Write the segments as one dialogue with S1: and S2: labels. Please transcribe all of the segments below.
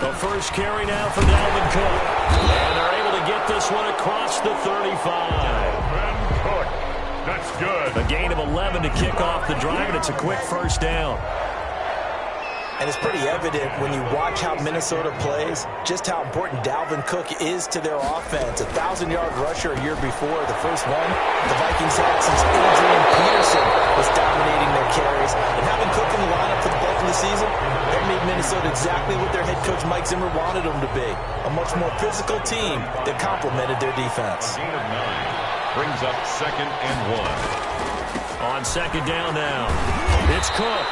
S1: A first carry now for Dalvin Cook. And they're able to get this one across the 35.
S2: Dalvin Cook. That's good.
S1: A gain of 11 to kick off the drive, and it's a quick first down.
S3: And it's pretty evident when you watch how Minnesota plays, just how important Dalvin Cook is to their offense. 1,000-yard rusher a year before, the first one the Vikings had since Adrian Peterson was dominating their carries. And having Cook in the lineup for the bulk of the season, that made Minnesota exactly what their head coach Mike Zimmer wanted them to be. A much more physical team that complemented their defense.
S2: Gain of 9 brings up 2nd and 1.
S1: On second down now, it's Cook.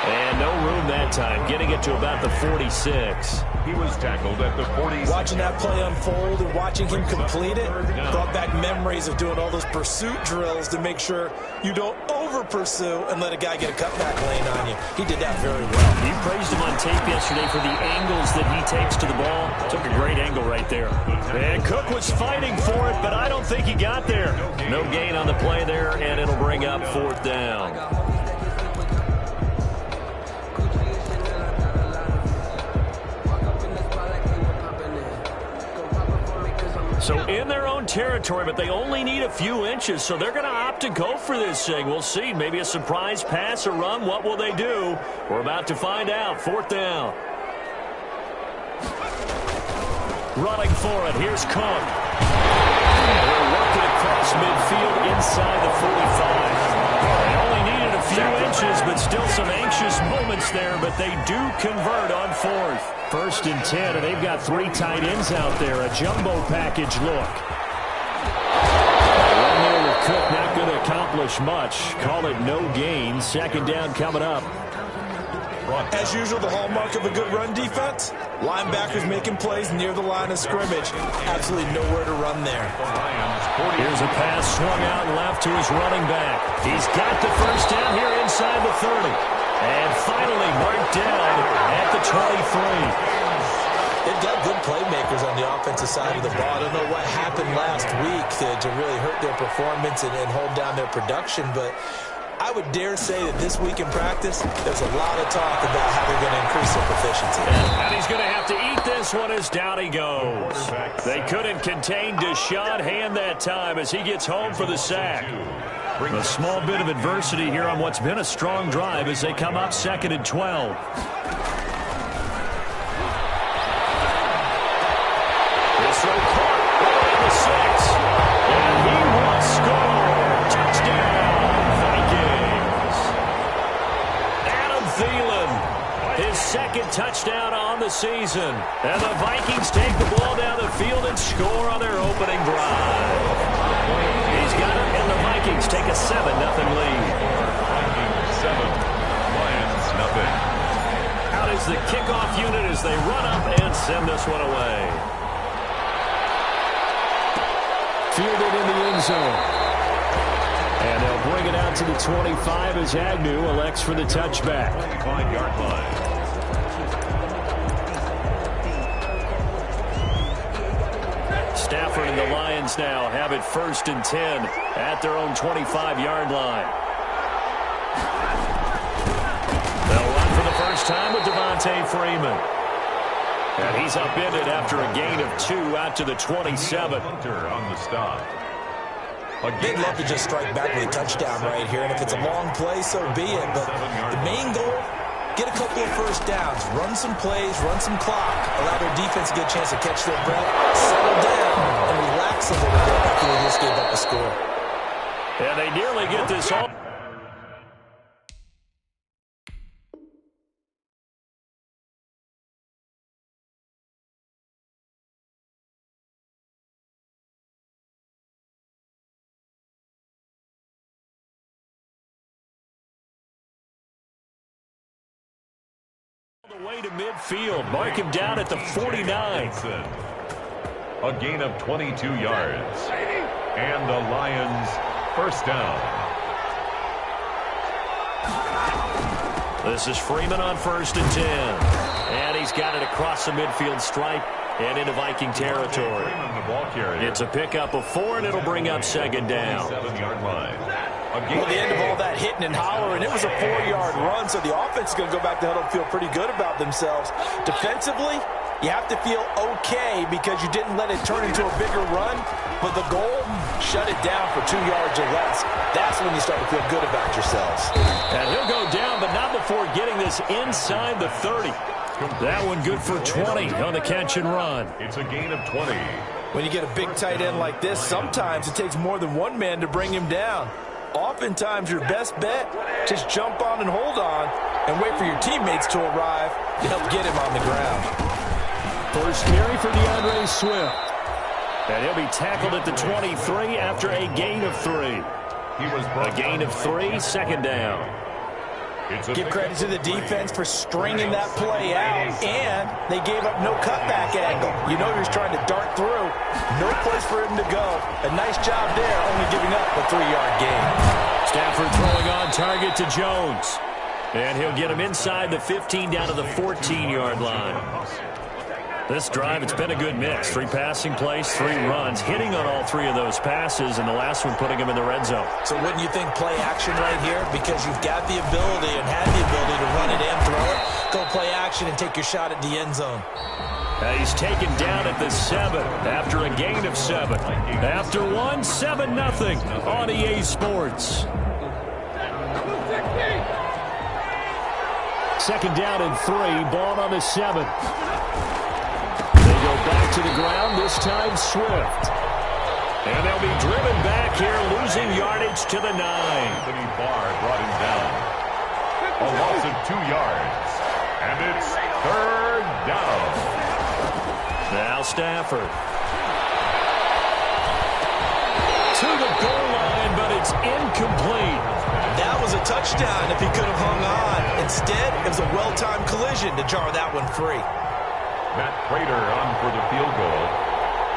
S1: And no room that time, getting it to about the 46.
S2: He was tackled at the 46.
S3: Watching that play unfold and watching him complete it brought back memories of doing all those pursuit drills to make sure you don't over-pursue and let a guy get a cutback lane on you. He did that very well.
S1: You praised him on tape yesterday for the angles that he takes to the ball. Took a great angle right there. And Cook was fighting for it, but I don't think he got there. No gain on the play there, and it'll bring up 4th down. So in their own territory, but they only need a few inches, so they're going to opt to go for this thing. We'll see. Maybe a surprise pass or run. What will they do? We're about to find out. 4th down. Running for it. Here's Cook. They're working across midfield inside the 45. They only needed a few inches, but still some anxious moments there, but they do convert on 4th. 1st and 10, and they've got 3 tight ends out there. A jumbo package look. One there with Cook, not going to accomplish much. Call it no gain. 2nd down coming up.
S3: As usual, the hallmark of a good run defense, linebackers making plays near the line of scrimmage. Absolutely nowhere to run there.
S1: Here's a pass swung out left to his running back. He's got the first down here inside the 30. And finally marked down at the 23.
S3: They've got good playmakers on the offensive side of the ball. I don't know what happened last week to really hurt their performance and hold down their production, but I would dare say that this week in practice, there's a lot of talk about how they're going to increase their proficiency.
S1: And he's going to have to eat this one as down he goes. They couldn't contain Deshaun Hand that time as he gets home for the sack. A small bit of adversity here on what's been a strong drive as they come up 2nd and 12. This throw caught right at the 6. And he will score. Touchdown, Vikings. Adam Thielen, his 2nd touchdown on the season. And the Vikings take the ball down the field and score on their opening drive. He's got it, and the Vikings take a 7-0 lead.
S2: Vikings 7, Lions nothing.
S1: Out is the kickoff unit as they run up and send this one away. Fielded in the end zone. And they'll bring it out to the 25 as Agnew elects for the touchback.
S2: 25-yard line.
S1: Stafford and the Lions now have it 1st and 10 at their own 25-yard line. They'll run for the first time with Devontae Freeman. And he's upended after a gain of 2 out to the 27.
S2: Hunter on the stop.
S3: They'd love to just strike back with a touchdown right here, and if it's a long play, so be it. But the main goal, get a couple of first downs, run some plays, run some clock, allow their defense to get a chance to catch their breath, settle down, and relax a little bit after they just gave up a score.
S1: And they nearly get this all. The way to midfield. Mark him down at the 49.
S2: A gain of 22 yards. And the Lions first down.
S1: This is Freeman on 1st and 10. And he's got it across the midfield stripe and into Viking territory. It's a pickup of 4, and it'll bring up 2nd down.
S2: 7-yard line.
S3: Well, the end of all that hitting and hollering, it was a 4-yard run, so the offense is going to go back to huddle and feel pretty good about themselves. Defensively, you have to feel okay because you didn't let it turn into a bigger run, but the goal, shut it down for 2 yards or less. That's when you start to feel good about yourselves.
S1: And he'll go down, but not before getting this inside the 30. That one good for 20 on the catch and run.
S2: It's a gain of 20.
S3: When you get a big tight end like this, sometimes it takes more than one man to bring him down. Oftentimes, your best bet, just jump on and hold on and wait for your teammates to arrive to help get him on the ground.
S1: First carry for DeAndre Swift. And he'll be tackled at the 23 after a gain of 3. A gain of 3, second down.
S3: Give credit to the defense for stringing that play out, and they gave up no cutback angle. You know he was trying to dart through. No place for him to go. A nice job there, only giving up a 3-yard gain.
S1: Stafford throwing on target to Jones. And he'll get him inside the 15 down to the 14-yard line. This drive, it's been a good mix. 3 passing plays, 3 runs, hitting on all 3 of those passes, and the last one putting him in the red zone.
S3: So wouldn't you think play action right here? Because you've got the ability and had the ability to run it in, throw it, go play action, and take your shot at the end zone.
S1: He's taken down at the 7 after a gain of 7. After 1, 7-0 on EA Sports. Second down and 3, ball on the 7. They go back to the ground, this time Swift. And they'll be driven back here, losing yardage to the 9.
S2: Anthony Barr brought him down. A loss of 2 yards. And it's 3rd down.
S1: Now Stafford. To the goal line, but it's incomplete.
S3: That was a touchdown if he could have hung on. Instead, it was a well-timed collision to jar that one free.
S2: Matt Prater on for the field goal.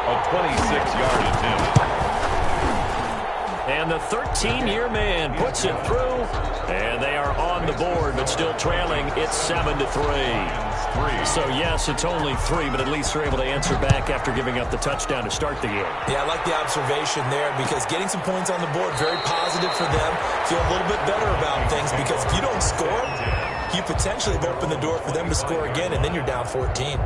S2: A 26-yard attempt.
S1: And the 13-year man puts it through. And they are on the board, but still trailing. It's 7-3. So, yes, it's only 3, but at least they're able to answer back after giving up the touchdown to start the game.
S3: Yeah, I like the observation there because getting some points on the board, very positive for them. Feel a little bit better about things because if you don't score, you potentially have opened the door for them to score again, and then you're down 14.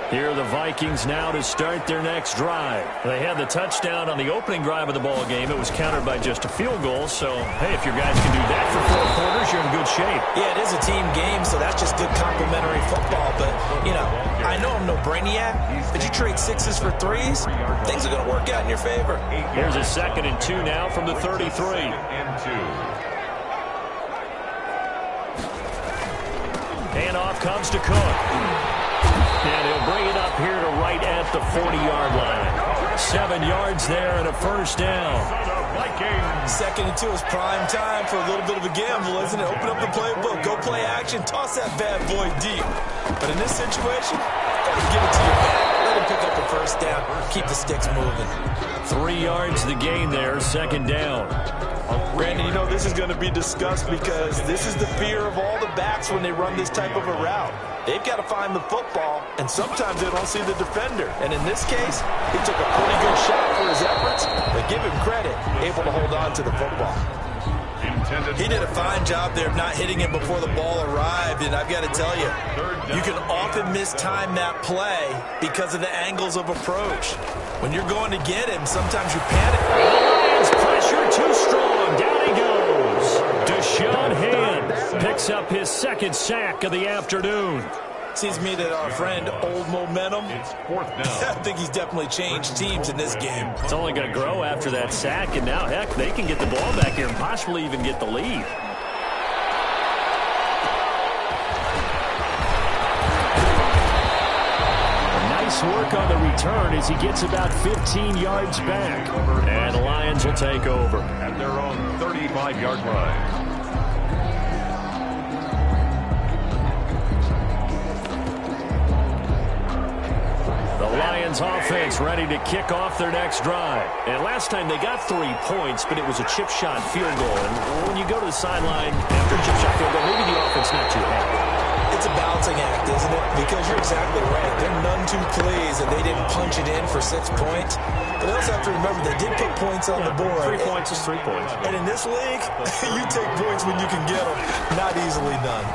S1: Here are the Vikings now to start their next drive. They had the touchdown on the opening drive of the ball game. It was countered by just a field goal. So, hey, if your guys can do that for 4 quarters, you're in good shape.
S3: Yeah, it is a team game, so that's just good complementary football. But, you know, I know I'm no brainiac, but you trade 6s for 3s, things are going to work out in your favor.
S1: Here's a 2nd and 2 now from the 33. Handoff comes to Cook. And he'll bring it up here to right at the 40-yard line. 7 yards there and a first down.
S3: 2nd and 2 is prime time for a little bit of a gamble, isn't it? Open up the playbook, go play action, toss that bad boy deep. But in this situation, gotta give it to your back. Let him pick up a first down. Keep the sticks moving.
S1: 3 yards the gain there, 2nd down.
S3: Brandon, you know this is going to be discussed because this is the fear of all the backs when they run this type of a route. They've got to find the football, and sometimes they don't see the defender. And in this case, he took a pretty good shot for his efforts, but give him credit, able to hold on to the football. He did a fine job there of not hitting him before the ball arrived, and I've got to tell you, you can often mistime that play because of the angles of approach. When you're going to get him, sometimes you panic.
S1: Lions pressure too strong. Down he goes. Deshaun Hand picks up his 2nd sack of the afternoon.
S3: Seems to me that our friend Old Momentum,
S2: It's 4th down.
S3: I think he's definitely changed teams in this game.
S1: It's only going to grow after that sack, and now, heck, they can get the ball back here and possibly even get the lead. Nice work on the return as he gets about 15 yards back. And the Lions will take over.
S2: At their own 35-yard line.
S1: The Lions offense ready to kick off their next drive. And last time they got 3 points, but it was a chip shot field goal. And when you go to the sideline after a chip shot field goal, maybe the offense not too happy.
S3: It's a balancing act, isn't it? because you're exactly right. They're none too pleased that they didn't punch it in for 6 points. But they also have to remember they did put points on the board.
S4: 3 points is 3 points.
S3: And in this league, you take points when you can get them. Not easily done.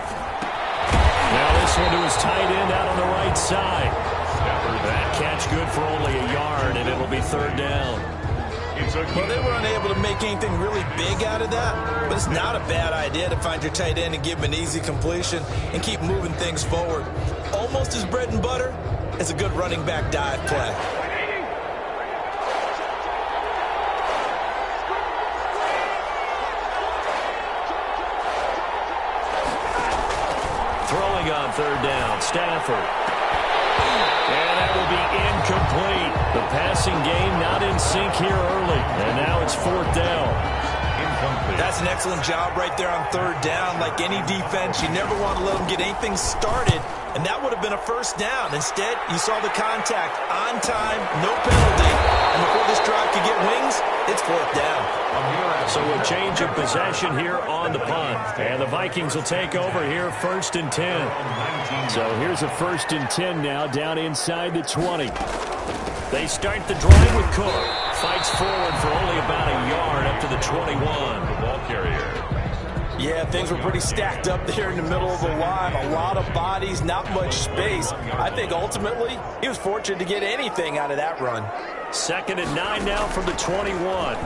S1: Now this one to his tight end out on the right side. That catch good for only a yard, and it'll be 3rd down.
S3: Well, they were unable to make anything really big out of that, but it's not a bad idea to find your tight end and give him an easy completion and keep moving things forward. Almost as bread and butter as a good running back dive play.
S1: Throwing on 3rd down, Stafford. And that will be incomplete. The passing game not in sync here early. And now it's 4th down.
S2: Incomplete.
S3: That's an excellent job right there on 3rd down. Like any defense, you never want to let them get anything started. And that would have been a 1st down. Instead, you saw the contact on time, no penalty. And before this drive could get wings, it's 4th down.
S1: So a change of possession here on the punt. And the Vikings will take over here 1st and 10. So here's a 1st and 10 now down inside the 20. They start the drive with Cook. Fights forward for only about a yard up to the 21.
S2: The ball carrier.
S3: Yeah, things were pretty stacked up there in the middle of the line. A lot of bodies, not much space. I think ultimately he was fortunate to get anything out of that run.
S1: 2nd and 9 now from the 21.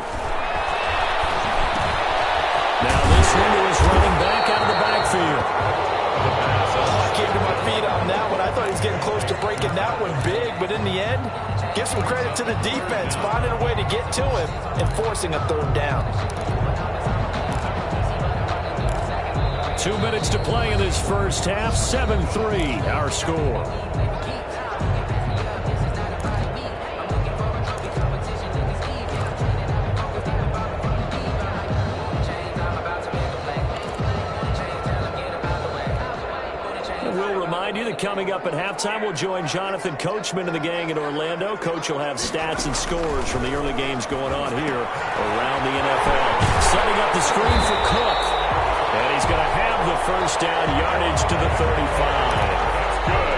S1: Now this one to his running back out of the backfield.
S3: I came to my feet on that one. I thought he was getting close to breaking that one big, but in the end, give some credit to the defense, finding a way to get to him and forcing a 3rd down.
S1: 2 minutes to play in this first half. 7-3 our score. We'll remind you that coming up at halftime, we'll join Jonathan Coachman and the gang in Orlando. Coach will have stats and scores from the early games going on here around the NFL. Setting up the screen for Cook. And he's going to have the 1st down, yardage to the 35. Good.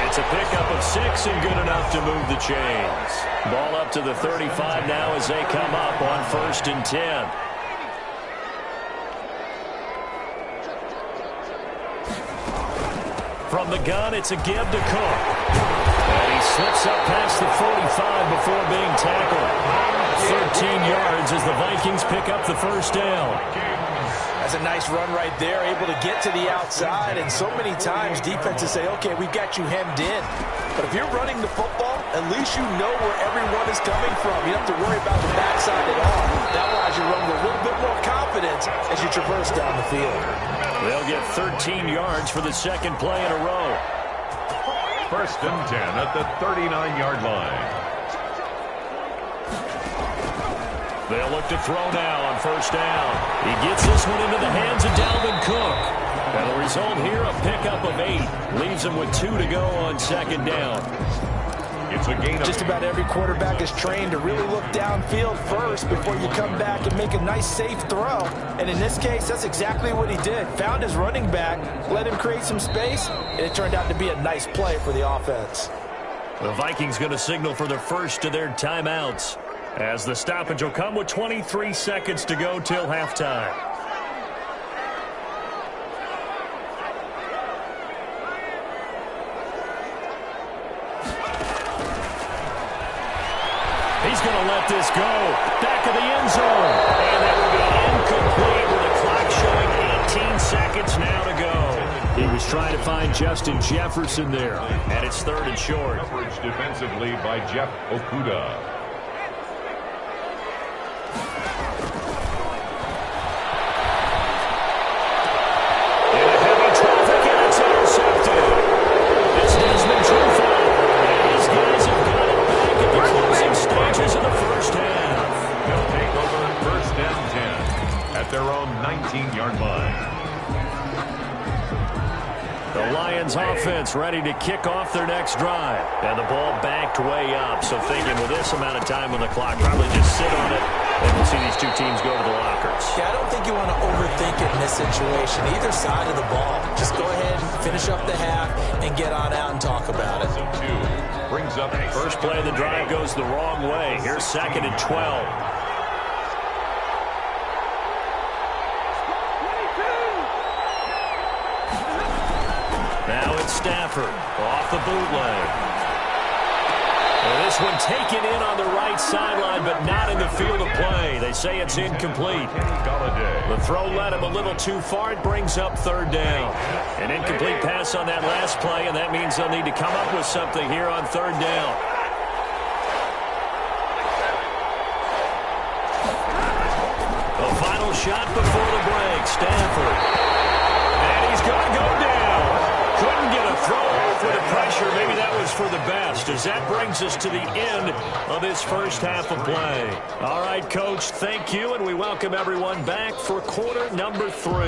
S1: It's a pickup of 6 and good enough to move the chains. Ball up to the 35 now as they come up on 1st and 10. From the gun, it's a give to Cook. And he slips up past the 45 before being tackled. 13 yards as the Vikings pick up the 1st down.
S3: That's a nice run right there, able to get to the outside. And so many times defenses say, okay, we've got you hemmed in. But if you're running the football, at least you know where everyone is coming from. You don't have to worry about the backside at all. That allows you to run with a little bit more confidence as you traverse down the field.
S1: They'll get 13 yards for the 2nd play in a row.
S2: 1st and 10 at the 39-yard line.
S1: They'll look to throw now on 1st down. He gets this one into the hands of Dalvin Cook. And the result here, a pickup of 8. Leaves him with 2 to go on 2nd down.
S2: It's a gain of
S3: Just about every quarterback is trained to really look downfield first before you come back and make a nice, safe throw. And in this case, that's exactly what he did. Found his running back, let him create some space, and it turned out to be a nice play for the offense.
S1: The Vikings going to signal for the first of their timeouts, as the stoppage will come with 23 seconds to go till halftime. He's going to let this go. Back of the end zone. And that will be incomplete with the clock showing 18 seconds now to go. He was trying to find Justin Jefferson there. And it's 3rd and short.
S2: coverage defensively by Jeff Okuda. Their own 19-yard line.
S1: The Lions offense ready to kick off their next drive. And the ball backed way up. So thinking with this amount of time on the clock, probably just sit on it. And we'll see these two teams go to the lockers.
S3: Yeah, I don't think you want to overthink it in this situation. Either side of the ball. Just go ahead and finish up the half and and get on out and talk about it.
S2: Brings up
S1: First play of the drive goes the wrong way. Here's 2nd and 12. Now it's Stafford off the bootleg. Well, this one taken in on the right sideline, but not in the field of play. They say it's incomplete. The throw led him a little too far. It brings up 3rd down. An incomplete pass on that last play, and that means they'll need to come up with something here on 3rd down. The final shot before the break. Stafford. And he's going to go down. Couldn't get a throw off with the pressure. Maybe that was for the best, as that brings us to the end of this first half of play. All right, Coach, thank you, and we welcome everyone back for quarter number 3.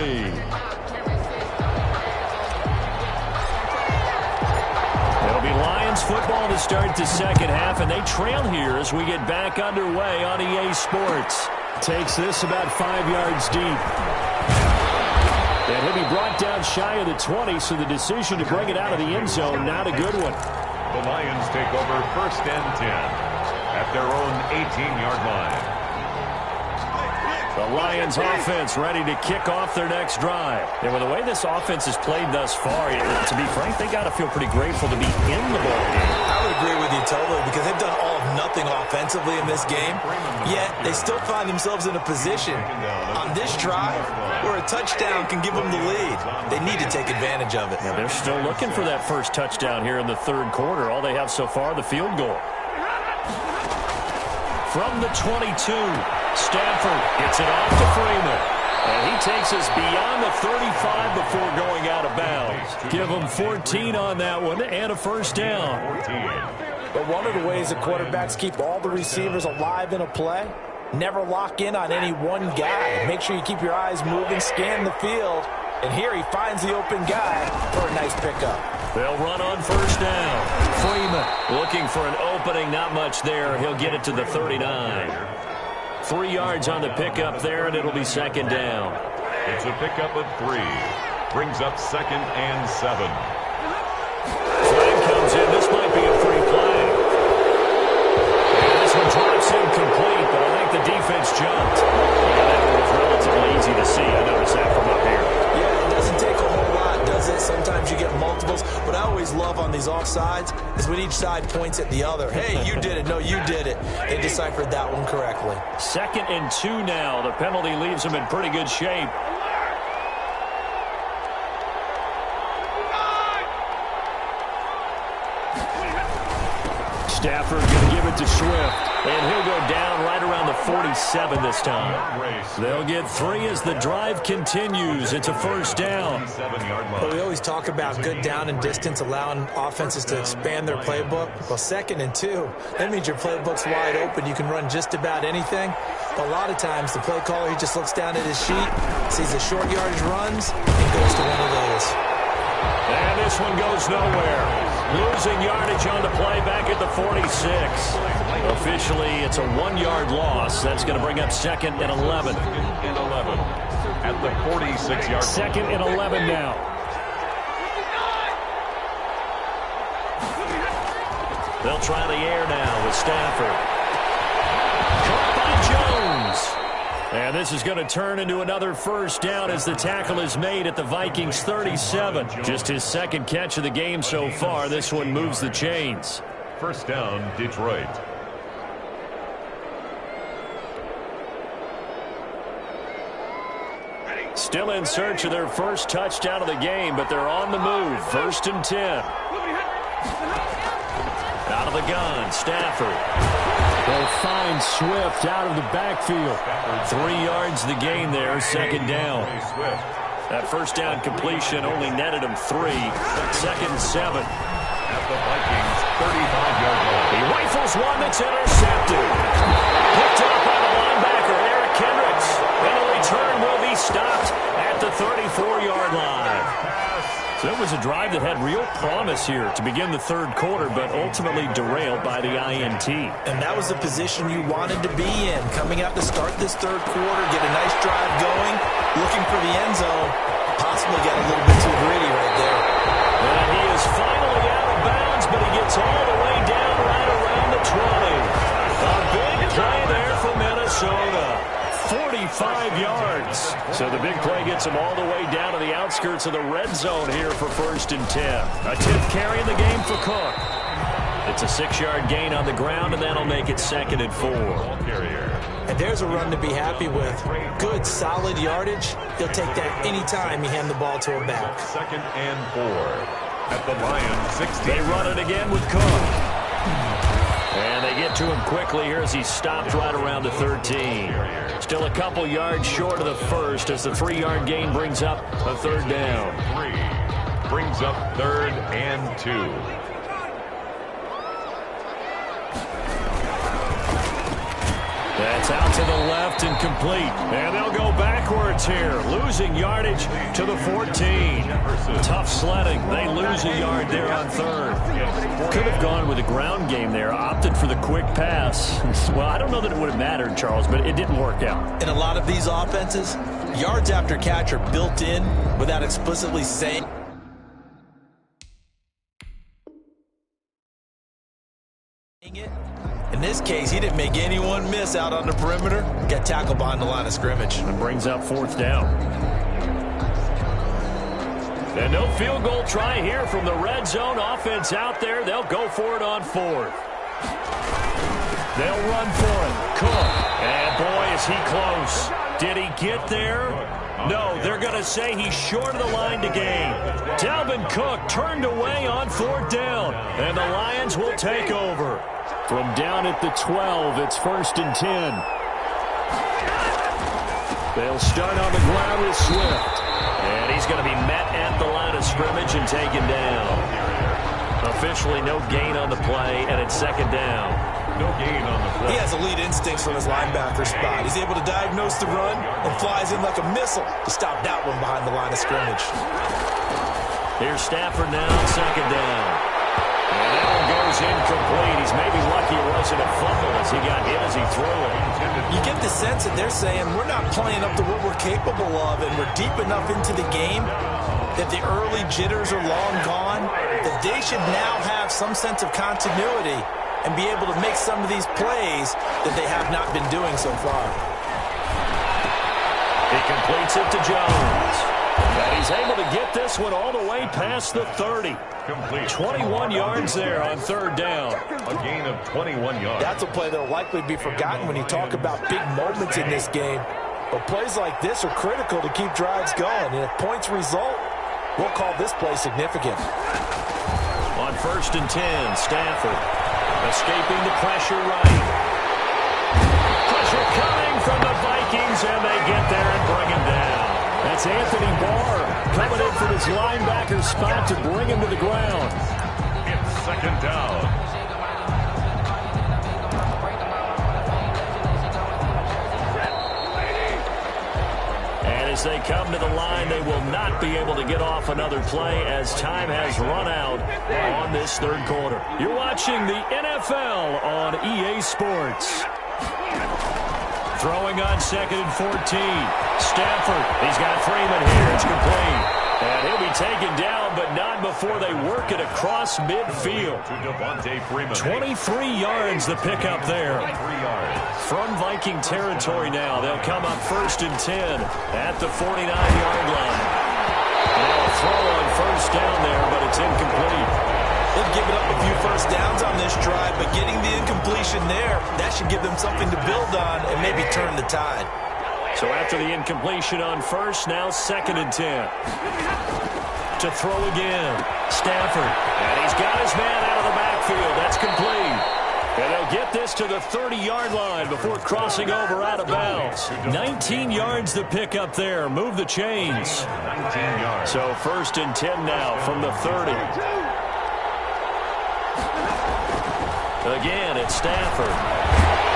S1: It'll be Lions football to start the second half, and they trail here as we get back underway on EA Sports. Takes this about 5 yards deep. And he'll be brought down shy of the 20, so the decision to bring it out of the end zone, not a good one.
S2: The Lions take over 1st and 10 at their own 18-yard line.
S1: The Lions offense ready to kick off their next drive. And with the way this offense has played thus far, to be frank, they got to feel pretty grateful to be in the ball game.
S3: I would agree with you totally, because they've done all of nothing offensively in this game, yet they still find themselves in a position on this drive where a touchdown can give them the lead. They need to take advantage of it.
S1: Yeah, they're still looking for that first touchdown here in the 3rd quarter. All they have so far, the field goal. From the 22, Stafford gets it off to Freeman. And he takes us beyond the 35 before going out of bounds. Give him 14 on that one and a first down.
S3: But one of the ways that quarterbacks keep all the receivers alive in a play, never lock in on any one guy. Make sure you keep your eyes moving, scan the field. And here he finds the open guy for a nice pickup.
S1: They'll run on first down. Freeman looking for an opening. Not much there. He'll get it to the 39. 3 yards on the pickup there, and it'll be 2nd down.
S2: It's a pickup of 3. Brings up 2nd and 7.
S1: Flag comes in. This might be a free play. And this one drops incomplete, but I think the defense jumped. Yeah, that one was relatively easy to see. I noticed that from up here.
S3: Yeah, it doesn't take a whole lot, does it? Sometimes you get multiples. What I always love on these offsides is when each side points at the other. Hey, you did it. No, you did it. They deciphered that one correctly.
S1: 2nd and 2 now. The penalty leaves them in pretty good shape. Stafford going to give it to Swift. And he'll go down right around the 47 this time. They'll get 3 as the drive continues. It's a first down.
S3: Well, we always talk about good down and distance, allowing offenses to expand their playbook. Well, 2nd and 2, that means your playbook's wide open. You can run just about anything. But a lot of times, the play caller, he just looks down at his sheet, sees the short yardage runs, and goes to one of those.
S1: And this one goes nowhere. Losing yardage on the play back at the 46. Officially, it's a 1-yard loss. That's going to bring up 2nd and 11.
S2: At the 46-yard.
S1: 2nd and 11 now. They'll try the air now with Stafford. Caught by Jones. And this is going to turn into another first down as the tackle is made at the Vikings 37. Just his 2nd catch of the game so far. This one moves the chains.
S2: First down, Detroit.
S1: Still in search of their first touchdown of the game, but they're on the move. 1st and 10. Out of the gun, Stafford. They'll find Swift out of the backfield. 3 yards the gain there, 2nd down. That first down completion only netted him 3. 2nd and 7.
S2: At the Vikings 35-yard line.
S1: He rifles one that's intercepted. Picked up by the linebacker, Eric Kendricks. And the return will be stopped at the 34-yard line. So it was a drive that had real promise here to begin the 3rd quarter, but ultimately derailed by the INT.
S3: And that was the position you wanted to be in. Coming out to start this 3rd quarter, get a nice drive going, looking for the end zone. Possibly got a little bit too greedy right there.
S1: And he is finally to the red zone here for 1st and 10. A 10th carry in the game for Cook. It's a 6-yard gain on the ground, and that'll make it 2nd and 4.
S3: And there's a run to be happy with. Good, solid yardage. He'll take that anytime you hand the ball to a back.
S2: 2nd and 4 at the Lions 16.
S1: They run it again with Cook. And they get to him quickly here as he stopped right around the 13. Still a couple yards short of the first as the 3-yard gain brings up a 3rd down.
S2: 3 brings up 3rd and 2.
S1: That's out to the left and complete. And they'll go backwards here, losing yardage to the 14. Tough sledding. They lose a yard there on 3rd. Could have gone with a ground game there, opted for the quick pass. Well, I don't know that it would have mattered, Charles, but it didn't work out.
S3: In a lot of these offenses, yards after catch are built in without explicitly saying it. In this case, he didn't make anyone miss out on the perimeter. Got tackled behind the line of scrimmage.
S1: And brings up 4th down. And no field goal try here from the red zone. Offense out there. They'll go for it on 4th. They'll run for it. Cook. And boy, is he close. Did he get there? No, they're going to say he's short of the line to gain. Dalvin Cook turned away on 4th down. And the Lions will take over. From down at the 12, it's 1st and 10. They'll start on the ground with Swift. And he's going to be met at the line of scrimmage and taken down. Officially no gain on the play, and it's 2nd down.
S2: No gain on the play.
S3: He has elite instincts from his linebacker spot. He's able to diagnose the run and flies in like a missile to stop that one behind the line of scrimmage.
S1: Here's Stafford now, 2nd down. And that one goes incomplete. He's maybe lucky it wasn't a fumble as he got hit as he threw it.
S3: You get the sense that they're saying we're not playing up to what we're capable of, and we're deep enough into the game that the early jitters are long gone, that they should now have some sense of continuity and be able to make some of these plays that they have not been doing so far.
S1: He completes it to Jones. And he's able to get this one all the way past the 30.
S2: Complete.
S1: 21 yards there on 3rd down.
S2: A gain of 21 yards.
S3: That's a play that will likely be forgotten when you talk about big moments in this game. But plays like this are critical to keep drives going. And if points result, we'll call this play significant.
S1: On 1st and 10, Stafford escaping the pressure right. Pressure coming from the Vikings, and they get there and bring him down. That's Anthony Barr coming in from his linebacker spot to bring him to the ground.
S2: It's 2nd down.
S1: And as they come to the line, they will not be able to get off another play as time has run out on this 3rd quarter. You're watching the NFL on EA Sports. Throwing on 2nd and 14. Stafford, he's got Freeman here. It's complete. And he'll be taken down, but not before they work it across midfield. 23 yards the pickup there. From Viking territory now, they'll come up 1st and 10 at the 49-yard line. Now a throw on 1st down there, but it's incomplete.
S3: They've given up a few 1st downs on this drive, but getting the incompletion there, that should give them something to build on and maybe turn the tide.
S1: So after the incompletion on 1st, now 2nd and 10. To throw again, Stafford. And he's got his man out of the backfield. That's complete. And they'll get this to the 30-yard line before crossing over out of bounds. 19 yards to pick up there. Move the chains.
S2: 19 yards.
S1: So 1st and 10 now from the 30. Again, it's Stafford.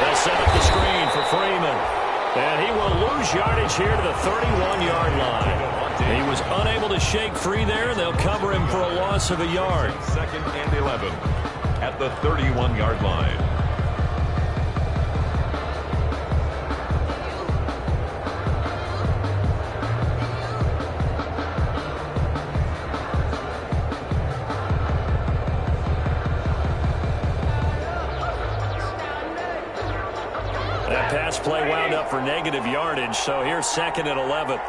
S1: They'll set up the screen for Freeman. And he will lose yardage here to the 31-yard line. He was unable to shake free there. They'll cover him for a loss of a yard.
S2: 2nd and 11 at the 31-yard line.
S1: That pass play wound up for negative yardage, so here's 2nd and 11.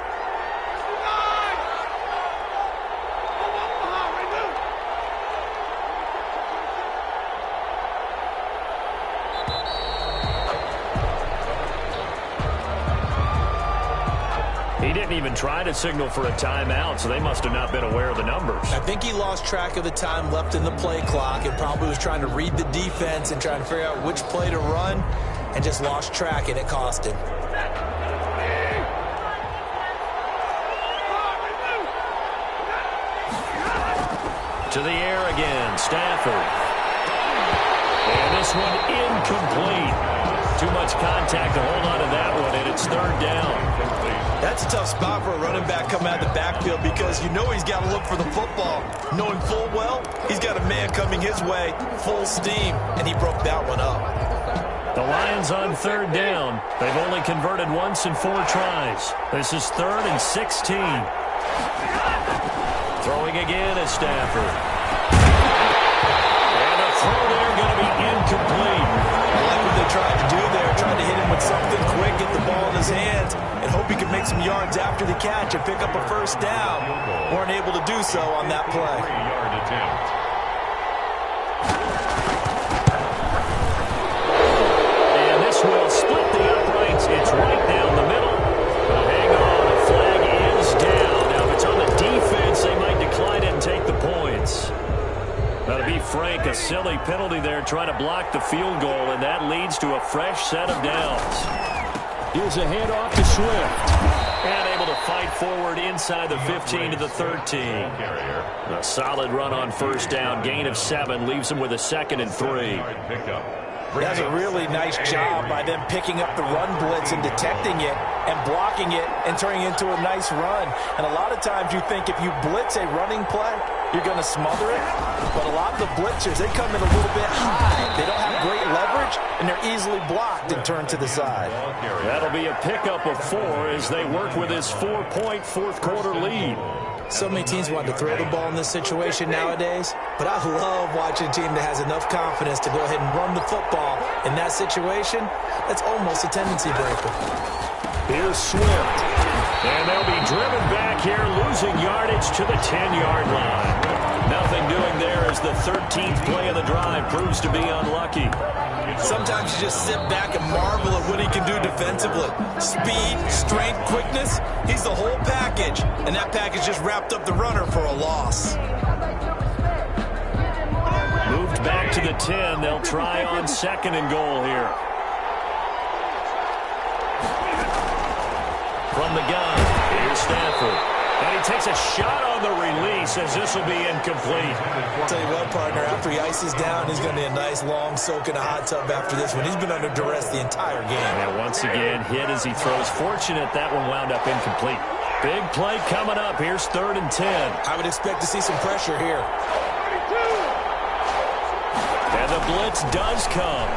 S1: even try to signal for a timeout, so they must have not been aware of the numbers.
S3: I think he lost track of the time left in the play clock and probably was trying to read the defense and trying to figure out which play to run and just lost track, and it cost him.
S1: To the air again, Stafford. And this one incomplete. Too much contact to hold on to that one, and it's third down.
S3: That's a tough spot for a running back coming out of the backfield because you know he's got to look for the football. Knowing full well, he's got a man coming his way, full steam, and he broke that one up.
S1: The Lions on third down. They've only converted once in 4 tries. This is 3rd and 16. Throwing again is Stafford. And a throw there going to be incomplete.
S3: I like what they tried to do there, tried to hit him with something quick, get the ball in his hands, and hope he could make some yards after the catch and pick up a first down. Weren't able to do so on that play.
S2: 3-yard attempt.
S1: And this will split the uprights. It's right down the middle. But hang on, the flag is down. Now, if it's on the defense, they might decline it and take the points. Now, to be frank, a silly penalty there trying to block the field goal, and that leads to a fresh set of downs. Here's a handoff to Swift. And able to fight forward inside the 15 to the 13. A solid run on first down. Gain of 7 leaves him with a 2nd and 3.
S3: That's a really nice job by them picking up the run blitz and detecting it and blocking it and turning it into a nice run. And a lot of times you think if you blitz a running play, you're going to smother it. But a lot of the blitzers, they come in a little bit high. They don't have great leverage, and they're easily blocked and turned to the side.
S1: That'll be a pickup of 4 as they work with his 4-point fourth-quarter lead.
S3: So many teams want to throw the ball in this situation nowadays, but I love watching a team that has enough confidence to go ahead and run the football. In that situation, that's almost a tendency breaker.
S1: Here's Swift. And they'll be driven back here, losing yardage to the 10-yard line. Nothing doing there as the 13th play of the drive proves to be unlucky.
S3: Sometimes you just sit back and marvel at what he can do defensively. Speed, strength, quickness, he's the whole package. And that package just wrapped up the runner for a loss.
S1: Moved back to the 10. They'll try on 2nd and goal here. From the gun, here's Stafford. And he takes a shot on the release as this will be incomplete.
S3: I'll tell you what, partner, after he ices down, he's going to need a nice long soak in a hot tub after this one. He's been under duress the entire game.
S1: And once again, hit as he throws. Fortunate that one wound up incomplete. Big play coming up. Here's 3rd and 10.
S3: I would expect to see some pressure here.
S1: And the blitz does come.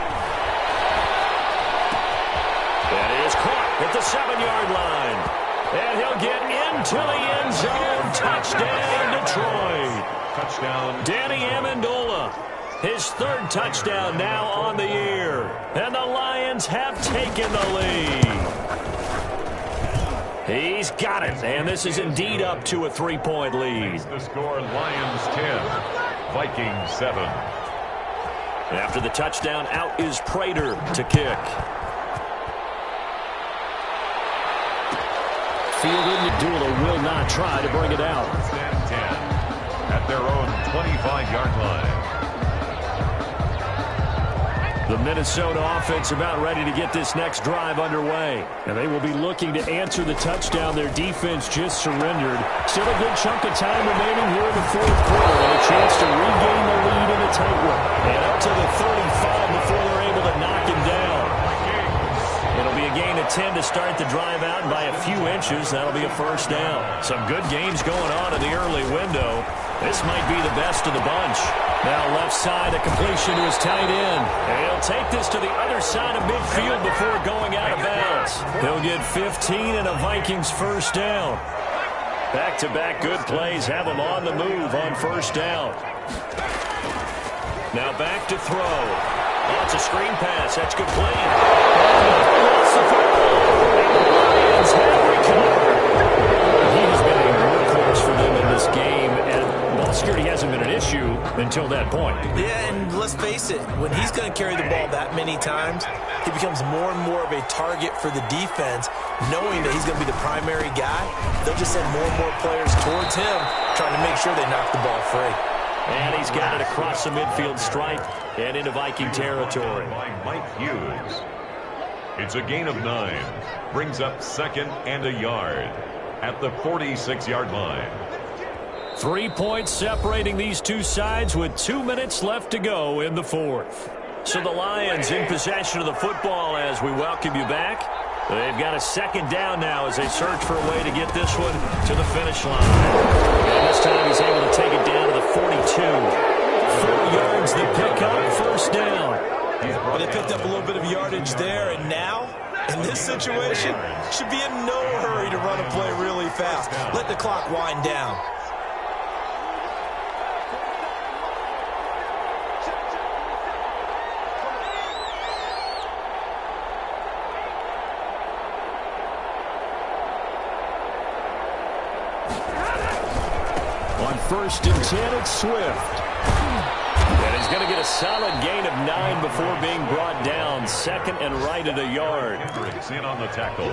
S1: That is caught at the 7-yard line. And he'll get into the end zone. Touchdown, Detroit.
S2: Touchdown.
S1: Danny Amendola, his 3rd touchdown now on the year. And the Lions have taken the lead. He's got it. And this is indeed up to a 3-point lead.
S2: The score, Lions 10, Vikings 7.
S1: After the touchdown, out is Prater to kick. Fielded, Dula will not try to bring it out.
S2: 10 at their own 25-yard line.
S1: The Minnesota offense about ready to get this next drive underway. And they will be looking to answer the touchdown. Their defense just surrendered. Still a good chunk of time remaining here in the 4th quarter and a chance to regain the lead in a tight one. And up to the 35 before they're able to knock him down. It'll be a gain of 10 to start the drive out, and by a few inches, that'll be a first down. Some good games going on in the early window. This might be the best of the bunch. Now left side, a completion to his tight end. And he'll take this to the other side of midfield before going out of bounds. He'll get 15 and a Vikings first down. Back-to-back good plays have him on the move on first down. Now back to throw. Oh, it's a screen pass. That's complete. That's the football. And the Lions have recovered. He has been a workhorse for them in this game, and ball security hasn't been an issue until that point.
S3: Yeah, and let's face it, when he's going to carry the ball that many times, he becomes more and more of a target for the defense, knowing that he's going to be the primary guy. They'll just send more and more players towards him, trying to make sure they knock the ball free.
S1: And he's got it across the midfield stripe and into Viking territory.
S2: By Mike Hughes. It's a gain of 9. Brings up 2nd and a yard at the 46-yard line.
S1: 3 points separating these two sides with 2 minutes left to go in the fourth. So the Lions in possession of the football as we welcome you back. They've got a 2nd down now as they search for a way to get this one to the finish line. And this time he's able to take it down to the 42. 4 yards to pick up, 1st down.
S3: But they picked up a little bit of yardage there, and now, in this situation, should be in no hurry to run a play really fast. Let the clock wind down.
S1: On 1st and 10, it's Swift. And he's going to get a solid gain of 9 before being brought down. 2nd and right at a yard.
S2: Hendricks in on the tackle.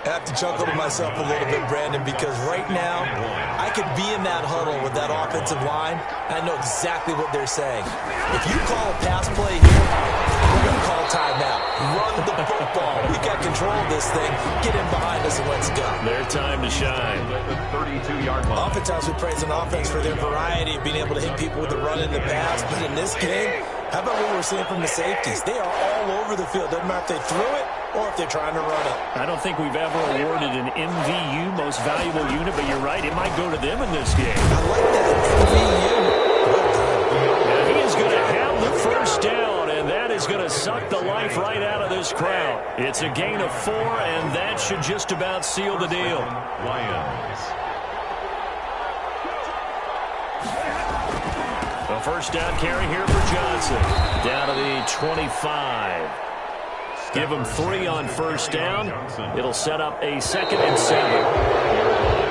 S3: I have to chuckle to myself a little bit, Brandon, because right now I could be in that huddle with that offensive line, and I know exactly what they're saying. If you call a pass play here, we're going to call timeout. Run the football. We got control of this thing. Get in behind us and let's go.
S1: Their time to shine.
S2: At the 32-yard line.
S3: Oftentimes we praise an offense for their variety of being able to hit people with the run and the pass, but in this game, how about what we're seeing from the safeties? They are all over the field. Doesn't matter if they threw it or if they're trying to run it.
S1: I don't think we've ever awarded an MVU, most valuable unit, but you're right, it might go to them in this game.
S3: I like that, MVU. Well done.
S1: And he is going to have the 1st down, and that is going to suck the life right out of this crowd. It's a gain of 4, and that should just about seal the deal.
S2: Lions.
S1: A 1st down carry here for Johnson. Down to the 25. Give him 3 on 1st down. It'll set up a 2nd and 7.